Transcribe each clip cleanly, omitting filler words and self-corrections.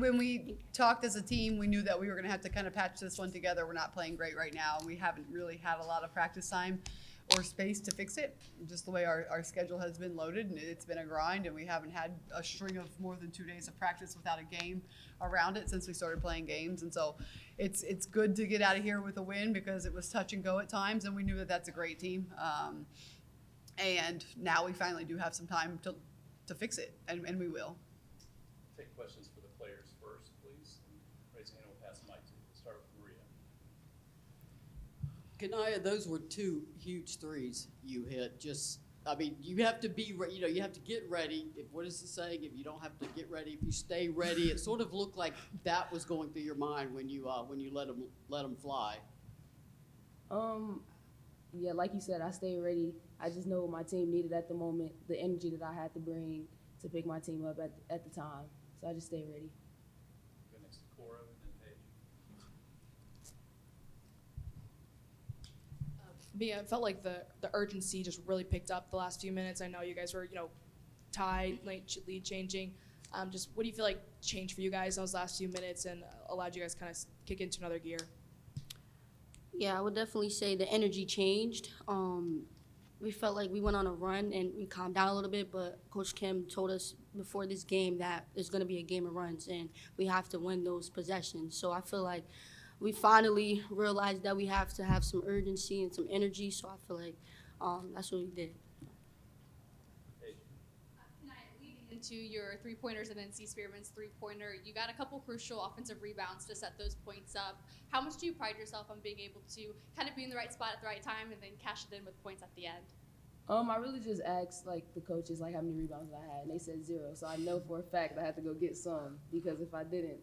when we talked as a team, we knew that we were going to have to kind of patch this one together. We're not playing great right now. We haven't really had a lot of practice time or space to fix it, just the way our schedule has been loaded, and it's been a grind, and we haven't had a string of more than 2 days of practice without a game around it since we started playing games. And so it's good to get out of here with a win because it was touch and go at times, and we knew that that's a great team. And now we finally do have some time to fix it, and we will. Take questions for the players first, please. Raise your hand, we'll pass the mic to you. We'll start with Maria. Kanaya, those were two huge threes you hit. You have to be, you have to get ready. What is the saying? If you don't have to get ready, if you stay ready, it sort of looked like that was going through your mind when you let them fly. Yeah, like you said, I stayed ready. I just know what my team needed at the moment, the energy that I had to bring to pick my team up at the time. So I just stayed ready. Go next to Cora and then Paige. Mia, it felt like the urgency just really picked up the last few minutes. I know you guys were, tied, lead changing. Just what do you feel like changed for you guys in those last few minutes and allowed you guys kind of kick into another gear? Yeah, I would definitely say the energy changed. We felt like we went on a run and we calmed down a little bit, but Coach Kim told us before this game that it's going to be a game of runs and we have to win those possessions. So I feel like we finally realized that we have to have some urgency and some energy, so I feel like that's what we did. Leading into your three-pointers and then C. Spearman's three-pointer, you got a couple crucial offensive rebounds to set those points up. How much do you pride yourself on being able to kind of be in the right spot at the right time and then cash it in with points at the end? I really just asked the coaches how many rebounds I had, and they said 0. So I know for a fact I had to go get some because if I didn't,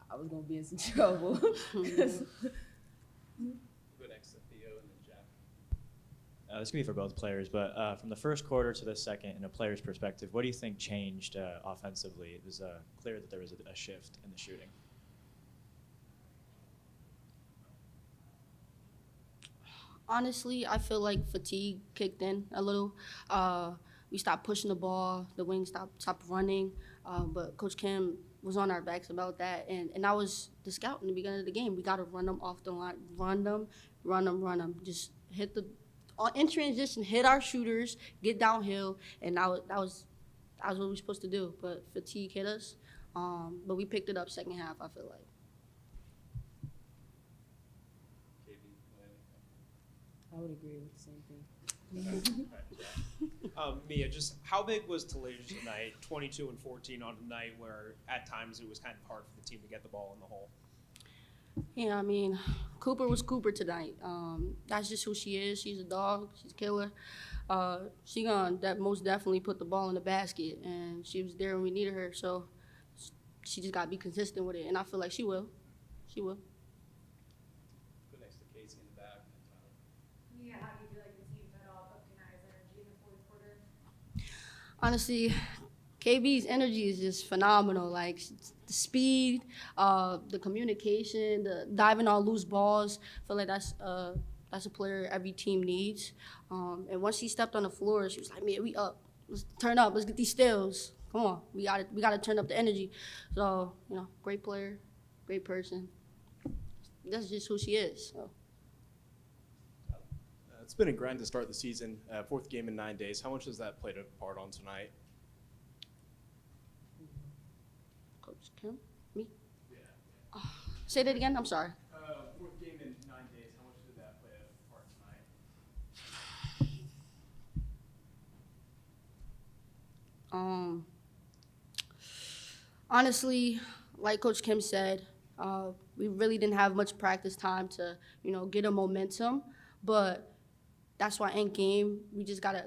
I was gonna be in some trouble. We'll go next to Theo and then Jack. This can be for both players, but from the first quarter to the second, in a player's perspective, what do you think changed offensively? It was clear that there was a shift in the shooting. Honestly, I feel like fatigue kicked in a little. We stopped pushing the ball, the wings stopped running, but Coach Kim was on our backs about that, and I was the scout in the beginning of the game. We got to run them off the line, run them. Just hit in transition, hit our shooters, get downhill, and that was what we were supposed to do. But fatigue hit us, but we picked it up second half, I feel like. I would agree with the same thing. Mia, just how big was Talladge tonight? 22 and 14 on a night where at times it was kind of hard for the team to get the ball in the hole. Yeah, I mean, Cooper was Cooper tonight. That's just who she is. She's a dog. She's a killer. She gonna most definitely put the ball in the basket, and she was there when we needed her. So she just gotta be consistent with it, and I feel like she will. She will. Go next to Casey in the back and then Tyler. Yeah, how do you feel like the team fed off of Kanaya's energy in the fourth quarter? Honestly, KB's energy is just phenomenal. Like the speed, the communication, the diving on loose balls. I feel like that's a player every team needs. And once she stepped on the floor, she was like, "Man, we up. Let's turn up. Let's get these steals. Come on, we got to turn up the energy." So great player, great person. That's just who she is. So. It's been a grind to start the season. Fourth game in 9 days. How much has that played a part on tonight? Coach Kim? Me? Yeah. Say that again? I'm sorry. Fourth game in 9 days. How much did that play a part tonight? Honestly, like Coach Kim said, we really didn't have much practice time to, get a momentum. But that's why in game, we just got to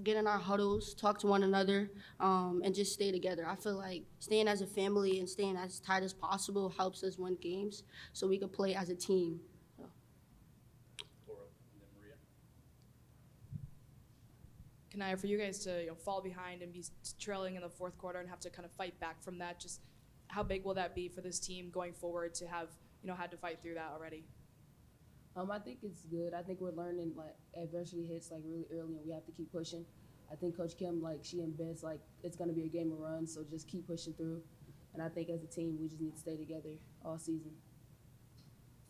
get in our huddles, talk to one another, and just stay together. I feel like staying as a family and staying as tight as possible helps us win games so we can play as a team. So. Laura and then Maria. Kanaya, for you guys to fall behind and be trailing in the fourth quarter and have to kind of fight back from that, just how big will that be for this team going forward to have had to fight through that already? I think it's good. I think we're learning adversity hits really early, and we have to keep pushing. I think Coach Kim she embeds it's gonna be a game of runs, so just keep pushing through. And I think as a team, we just need to stay together all season.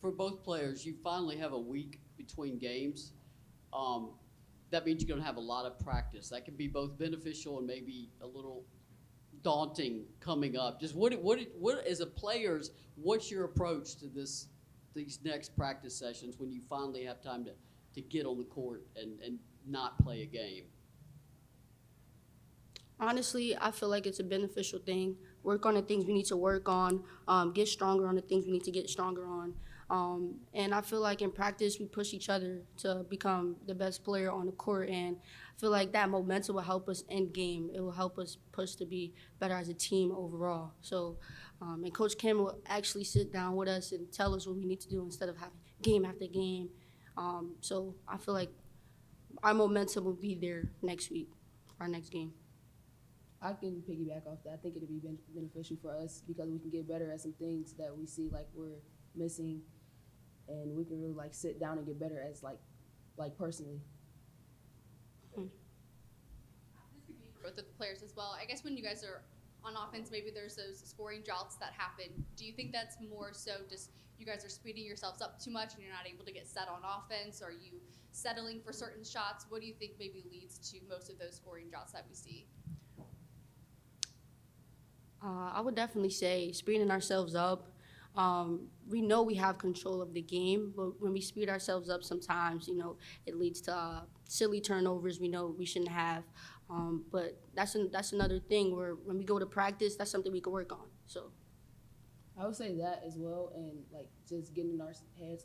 For both players, you finally have a week between games. That means you're going to have a lot of practice. That can be both beneficial and maybe a little daunting coming up. Just what as a players, what's your approach to these next practice sessions when you finally have time to get on the court and not play a game? Honestly, I feel like it's a beneficial thing. Work on the things we need to work on, get stronger on the things we need to get stronger on. And I feel like in practice, we push each other to become the best player on the court. And I feel like that momentum will help us end game. It will help us push to be better as a team overall. So, and Coach Kim will actually sit down with us and tell us what we need to do instead of having game after game. So I feel like our momentum will be there next week, our next game. I can piggyback off that. I think it'll be beneficial for us because we can get better at some things that we see like we're missing, and we can really like sit down and get better as like personally. This could be for both of the players as well. I guess when you guys are on offense, maybe there's those scoring droughts that happen. Do you think that's more so just you guys are speeding yourselves up too much and you're not able to get set on offense? Are you settling for certain shots? What do you think maybe leads to most of those scoring droughts that we see? I would definitely say speeding ourselves up. We know we have control of the game, but when we speed ourselves up sometimes, it leads to silly turnovers we know we shouldn't have. But that's another thing where when we go to practice, that's something we can work on. So I would say that as well, and like just getting in our heads,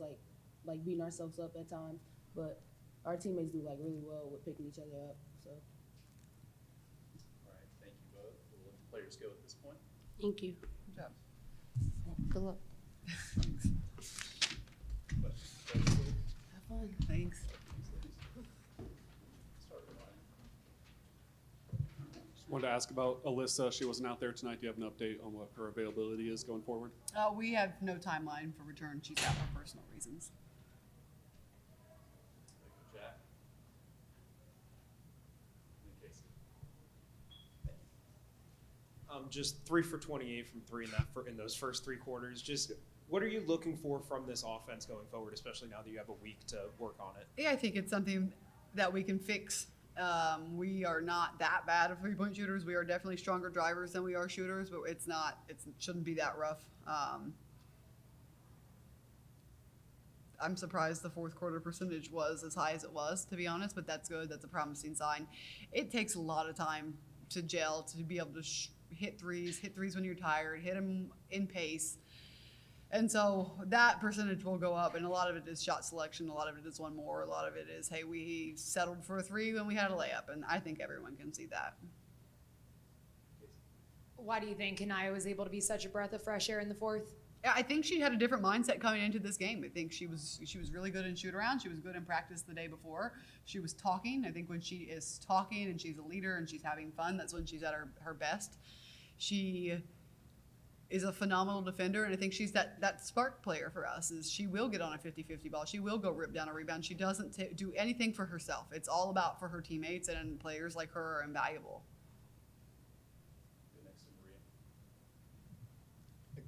like beating ourselves up at times. But our teammates do like really well with picking each other up. So. All right, thank you both. We'll let the players go at this point. thank you. Good job. Good luck. Questions? Questions, please? Have fun. Thanks. Start with Ryan. Just wanted to ask about Alyssa. She wasn't out there tonight. Do you have an update on what her availability is going forward? We have no timeline for return. She's out for personal reasons. Thank you, Jack. And Casey. Just 3 for 28 from three in those first 3 quarters. Just what are you looking for from this offense going forward, especially now that you have a week to work on it? Yeah, I think it's something that we can fix. We are not that bad of 3-point shooters. We are definitely stronger drivers than we are shooters, but it shouldn't be that rough. I'm surprised the fourth quarter percentage was as high as it was, to be honest, but that's good. That's a promising sign. It takes a lot of time to gel, to be able to hit threes when you're tired, hit them in pace. And so that percentage will go up, and a lot of it is shot selection, a lot of it is one more, a lot of it is, hey, we settled for a 3 when we had a layup, and I think everyone can see that. Why do you think Kanaya was able to be such a breath of fresh air in the fourth? Yeah, I think she had a different mindset coming into this game. I think she was really good in shoot around. She was good in practice the day before. She was talking. I think when she is talking and she's a leader and she's having fun, that's when she's at her best. She is a phenomenal defender, and I think she's that spark player for us. Is she will get on a 50-50 ball. She will go rip down a rebound. She doesn't do anything for herself. It's all about for her teammates, and players like her are invaluable. Go next to Maria.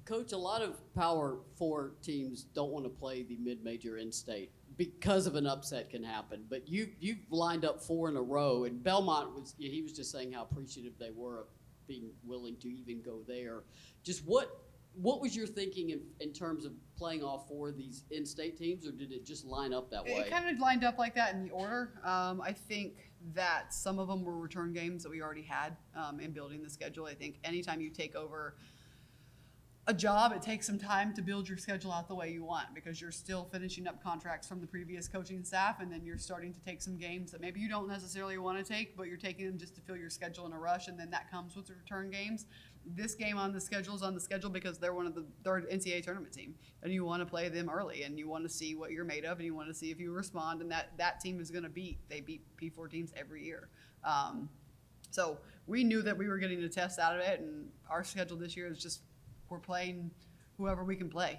Coach, a lot of Power 4 teams don't want to play the mid-major in-state because of an upset can happen. But you've lined up 4 in a row, and Belmont he was just saying how appreciative they were of being willing to even go there. Just what was your thinking in terms of playing all 4 of these in-state teams, or did it just line up that way? It kind of lined up like that in the order. I think that some of them were return games that we already had in building the schedule. I think anytime you take over a job, it takes some time to build your schedule out the way you want, because you're still finishing up contracts from the previous coaching staff, and then you're starting to take some games that maybe you don't necessarily want to take, but you're taking them just to fill your schedule in a rush, and then that comes with the return games. This game on the schedule is on the schedule because they're they're an NCAA tournament team, and you want to play them early, and you want to see what you're made of, and you want to see if you respond, and that team is going to they beat P4 teams every year. So we knew that we were getting a test out of it, and our schedule this year is just we're playing whoever we can play,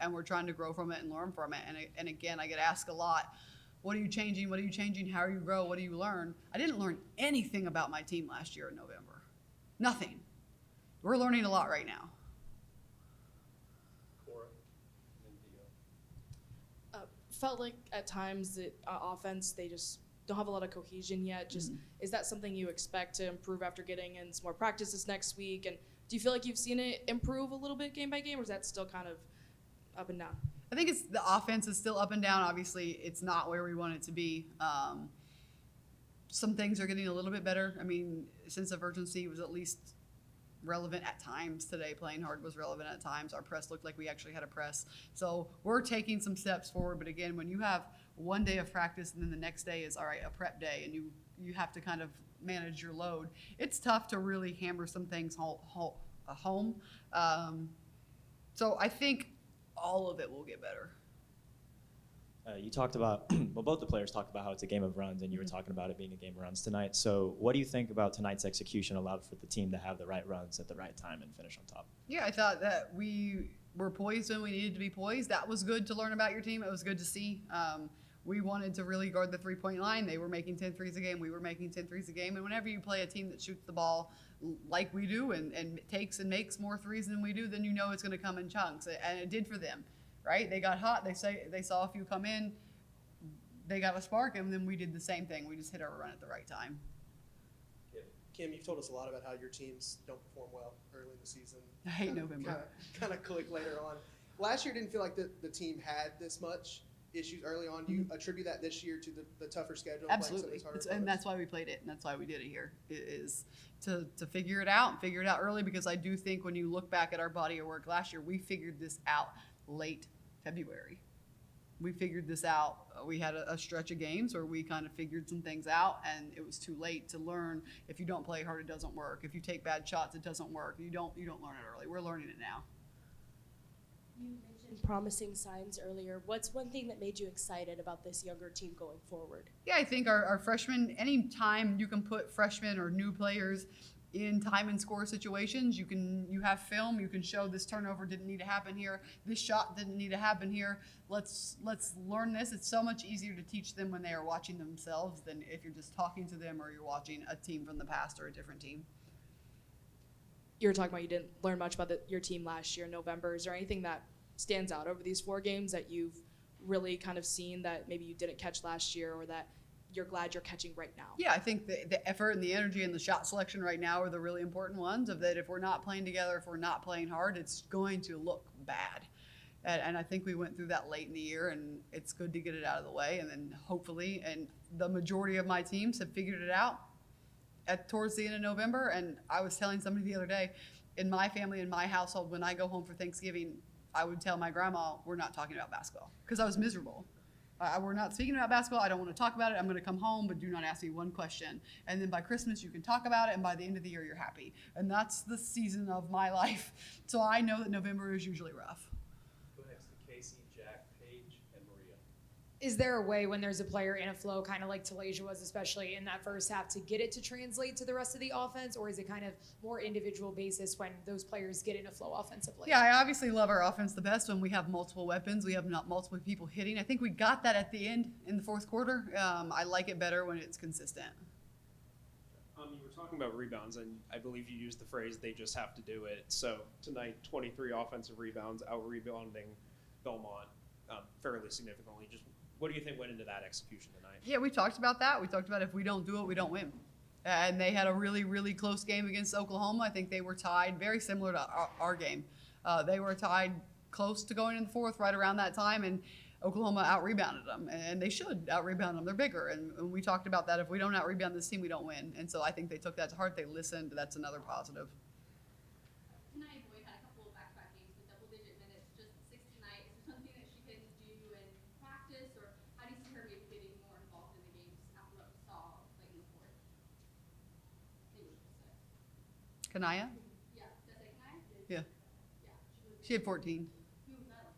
and we're trying to grow from it and learn from it. And again, I get asked a lot, what are you changing? What are you changing? How do you grow? What do you learn? I didn't learn anything about my team last year in November. Nothing. we're learning a lot right now. Cora, and then Dio. Felt like at times that offense, they just don't have a lot of cohesion yet. Just is that something you expect to improve after getting in some more practices next week? And do you feel like you've seen it improve a little bit game by game, or is that still kind of up and down? I think it's the offense is still up and down. Obviously, it's not where we want it to be. Some things are getting a little bit better. I mean, sense of urgency was at least relevant at times today. Playing hard was relevant at times. Our press looked like we actually had a press. So we're taking some steps forward. But again, when you have one day of practice and then the next day is, all right, a prep day, and you have to kind of manage your load, it's tough to really hammer some things home. So I think all of it will get better. You talked about, well, both the players talked about how it's a game of runs, and you were talking about it being a game of runs tonight. So what do you think about tonight's execution allowed for the team to have the right runs at the right time and finish on top? Yeah, I thought that we were poised when we needed to be poised. That was good to learn about your team. It was good to see. We wanted to really guard the three-point line. They were making 10 threes a game. We were making 10 threes a game. And whenever you play a team that shoots the ball like we do and takes and makes more threes than we do, then you know it's going to come in chunks. And it did for them, right? They got hot. They saw a few come in. They got a spark, and then we did the same thing. We just hit our run at the right time. Kim, you've told us a lot about how your teams don't perform well early in the season. I hate November. Kind of click later on. Last year didn't feel like the team had this much issues early on. Do you attribute that this year to the tougher schedule? Absolutely. And that's why we played it, and that's why we did it here, is to figure it out early, because I do think when you look back at our body of work last year, we figured this out late February. We figured this out. We had a stretch of games where we kind of figured some things out, and it was too late to learn. If you don't play hard, it doesn't work. If you take bad shots, it doesn't work. You don't learn it early. We're learning it now. You mentioned promising signs earlier. What's one thing that made you excited about this younger team going forward? Yeah, I think our freshmen, any time you can put freshmen or new players in time and score situations, you have film, you can show this turnover didn't need to happen here, this shot didn't need to happen here. Let's learn this. It's so much easier to teach them when they are watching themselves than if you're just talking to them or you're watching a team from the past or a different team. You were talking about you didn't learn much about your team last year in November. Is there anything that stands out over these 4 games that you've really kind of seen that maybe you didn't catch last year, or that you're glad you're catching right now? Yeah, I think the effort and the energy and the shot selection right now are the really important ones, of that if we're not playing together, if we're not playing hard, it's going to look bad. And I think we went through that late in the year, and it's good to get it out of the way. And then hopefully, and the majority of my teams have figured it out towards the end of November. And I was telling somebody the other day, in my family, in my household, when I go home for Thanksgiving, I would tell my grandma, we're not talking about basketball, because I was miserable. We're not speaking about basketball. I don't want to talk about it. I'm going to come home, but do not ask me one question. And then by Christmas, you can talk about it, and by the end of the year, you're happy. And that's the season of my life. So I know that November is usually rough. Go next to Casey, Jack, Paige, and Maria. Is there a way when there's a player in a flow, kind of like Talasia was, especially in that first half, to get it to translate to the rest of the offense? Or is it kind of more individual basis when those players get in a flow offensively? Yeah, I obviously love our offense the best when we have multiple weapons. We have not multiple people hitting. I think we got that at the end in the fourth quarter. I like it better when it's consistent. You were talking about rebounds, and I believe you used the phrase, they just have to do it. So tonight, 23 offensive rebounds, out-rebounding Belmont fairly significantly. Just what do you think went into that execution tonight? Yeah, we talked about that. We talked about if we don't do it, we don't win. And they had a really, really close game against Oklahoma. I think they were tied, very similar to our game. They were tied close to going in the fourth, right around that time, and Oklahoma out-rebounded them. And they should out-rebound them. They're bigger. And we talked about that. If we don't out-rebound this team, we don't win. And so I think they took that to heart. They listened. That's another positive. Tonight, Boyd had a couple of back-to-back games with double-digit minutes. Just 6 tonight. Is there something that she can do in practice, or how do you see her maybe getting more involved in the games after what we saw late in the fourth? Kanaya? Yeah, did I say Kanaya? Yeah. Yeah. She had 14. Who was that?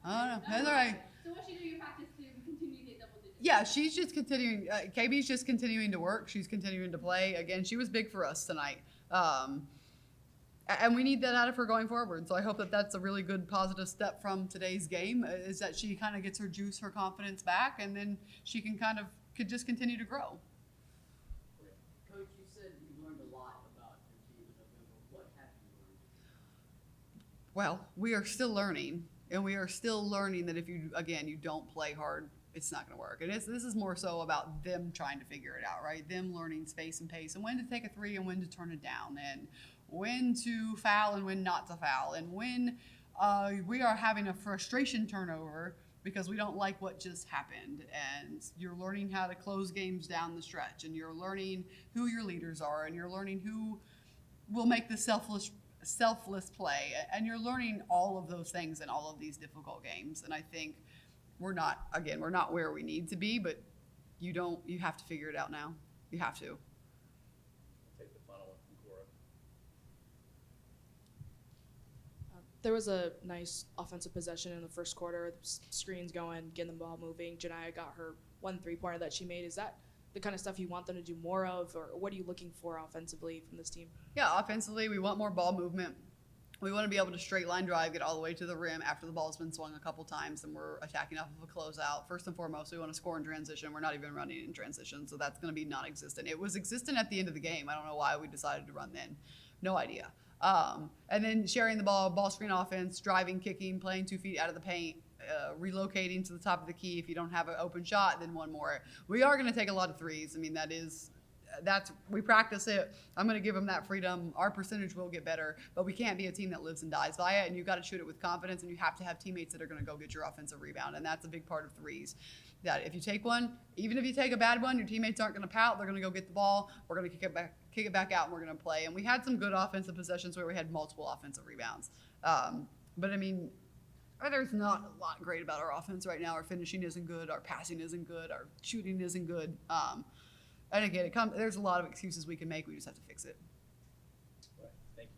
I don't know. That's all right. So what she do in your practice to continue to get double digits? Yeah, she's just continuing. KB's just continuing to work. She's continuing to play. Again, she was big for us tonight. And we need that out of her going forward. So I hope that that's a really good positive step from today's game, is that she kind of gets her juice, her confidence back, and then she can could just continue to grow. Coach, you said you learned a lot about your team in November. What have you learned? Well, we are still learning, and we are still learning that if you don't play hard, it's not going to work. And this is more so about them trying to figure it out, right? Them learning space and pace, and when to take a three and when to turn it down, and when to foul and when not to foul, and when we are having a frustration turnover because we don't like what just happened. And you're learning how to close games down the stretch, and you're learning who your leaders are, and you're learning who will make the selfless play, and you're learning all of those things in all of these difficult games. And I think we're not where we need to be, but you have to figure it out now. You have to. Take the final one from Cora. There was a nice offensive possession in the first quarter. Screens going, getting the ball moving. Janiyah got her 1 3-pointer that she made. Is that the kind of stuff you want them to do more of, or what are you looking for offensively from this team? Yeah, offensively, we want more ball movement. We want to be able to straight line drive, get all the way to the rim after the ball's been swung a couple times and we're attacking off of a closeout. First and foremost, we want to score in transition. We're not even running in transition, so that's going to be non-existent. It was existent at the end of the game. I don't know why we decided to run then. No idea. And then sharing the ball screen offense, driving, kicking, playing 2 feet out of the paint, relocating to the top of the key. If you don't have an open shot, then one more. We are going to take a lot of threes. I mean, we practice it. I'm going to give them that freedom. Our percentage will get better, but we can't be a team that lives and dies by it. And you've got to shoot it with confidence, and you have to have teammates that are going to go get your offensive rebound. And that's a big part of threes. That if you take one, even if you take a bad one, your teammates aren't going to pout. They're going to go get the ball. We're going to kick it back out, and we're going to play. And we had some good offensive possessions where we had multiple offensive rebounds. But I mean, there's not a lot great about our offense right now. Our finishing isn't good. Our passing isn't good. Our shooting isn't good. And again, there's a lot of excuses we can make. We just have to fix it.